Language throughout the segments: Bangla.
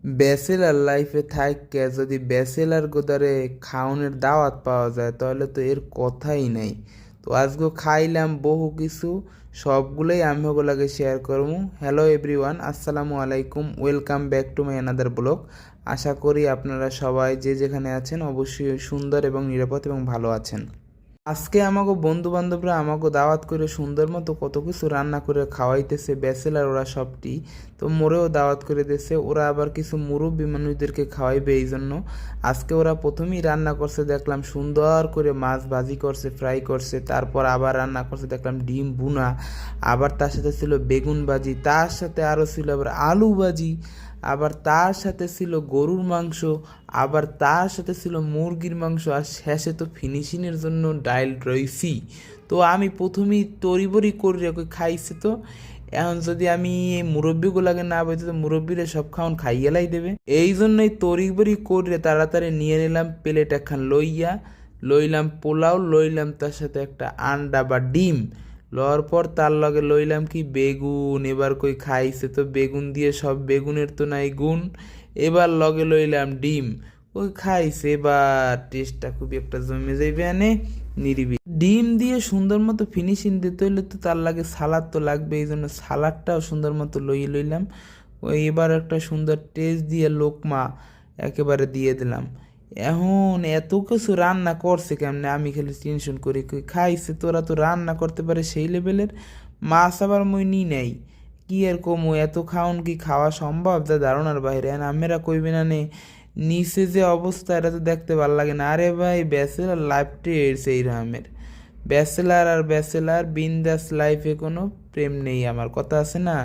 ব্যাচেলার লাইফে থাইক্যা যদি ব্যাচেলার গোদারে খাওনের দাওয়াত পাওয়া যায় তাহলে তো এর কথাই নাই। তো আজকে খাইলাম বহু কিছু, সবগুলোই আমি ওগুলাকে শেয়ার করবো। হ্যালো এভরিওয়ান, আসসালামু আলাইকুম, welcome back to my another blog. আশা করি আপনারা সবাই যে যেখানে আছেন অবশ্যই সুন্দর এবং নিরাপদ এবং ভালো আছেন। আজকে আমাকে বন্ধু বান্ধবরা আমাকে দাওয়াত করে সুন্দর মতো কত কিছু রান্না করে খাওয়াইতেছে, ব্যাচেলার ওরা সবটি। তো মোরেও দাওয়াত করে দিয়েছে, ওরা আবার কিছু মুরব্বী মানুষদেরকে খাওয়াইবে, এই জন্য আজকে ওরা প্রথমেই রান্না করছে দেখলাম সুন্দর করে মাছ ভাজি করছে, ফ্রাই করছে, তারপর আবার রান্না করছে দেখলাম ডিম ভুনা, আবার তার সাথে ছিল বেগুন ভাজি, তার সাথে আরও ছিল আবার আলু ভাজি, আবার তার সাথে ছিল গরুর মাংস, আবার তার সাথে ছিল মুরগির মাংস, আর শেষে তো ফিনিশিংয়ের জন্য ডাইল রইছি। তো আমি প্রথমেই তড়িবড়ি করে রেখে খাইছে। তো এখন যদি আমি এই মুরব্বিগুলাকে না বলতে তো মুরব্বিরে সব খাওয়ান খাইয়েলাই দেবে, এই জন্যই তড়িবড়ি করে তাড়াতাড়ি নিয়ে নিলাম প্লেট একখান লইলাম পোলাও, লইলাম তার সাথে একটা আন্ডা বা ডিম, লওয়ার পর তার লগে লইলাম কি বেগুন। এবার কই খাইছে তো বেগুন দিয়ে, সব বেগুনের তো নাই গুণ। এবার লগে লইলাম ডিম, ওই খাইছে। এবার টেস্টটা খুবই একটা জমে যাইবে আনে নিরিবি। ডিম দিয়ে সুন্দর মতো ফিনিশিং দিতে হইলে তো তার লাগে সালাদ তো লাগবে, এই জন্য সালাদটাও সুন্দর মতো লইলাম। ওই এবার একটা সুন্দর টেস্ট দিয়ে লোকমা একেবারে দিয়ে দিলাম। এখন এত কিছু রান্না করছে কেমনে, আমি খালি টেনশন করি কই খাইছে। তোরা তো রান্না করতে পারে সেই লেভেলের, মাছ আবার মই নি নাই। কি আর কমু, এত খাওন কি খাওয়া সম্ভব? যা ধারণার বাইরে। আমেরা কইবে না নে নিচে যে অবস্থা, এটা তো দেখতে ভাল লাগে না। আরে ভাই, ব্যাচেলার লাইফটাই সেই রকমের। ব্যাচেলার আর ব্যাচেলার বিন্দাস লাইফে কোনো প্রেম নেই। আমার কথা আছে না,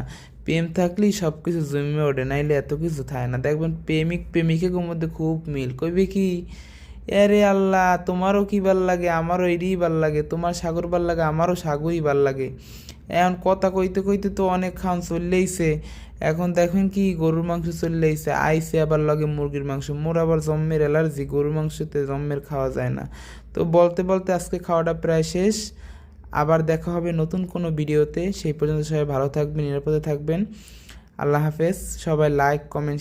প্রেম থাকলেই সব কিছু জমে ওঠে, নাইলে এত কিছু থাকে না। দেখবেন প্রেমিক প্রেমিকের মধ্যে খুব মিল, কইবে কি এরে আল্লাহ তোমারও কি ভাল লাগে, আমারও এরই ভাল লাগে, তোমার সাগর ভাল লাগে, আমারও সাগরই ভাল লাগে। এখন কথা কইতে কইতে তো অনেক খান চললেইছে। এখন দেখেন কি গরুর মাংস চললেইছে, আইসে আবার লগে মুরগির মাংস। মোর আবার জম্মের অ্যালার্জি, গরুর মাংসতে জম্মের খাওয়া যায় না। তো বলতে বলতে আজকে খাওয়াটা প্রায় শেষ। আবার দেখা হবে নতুন কোনো ভিডিওতে, সেই পর্যন্ত সবাই ভালো থাকবেন, নিরাপদে থাকবেন। আল্লাহ হাফেজ। সবাই লাইক কমেন্ট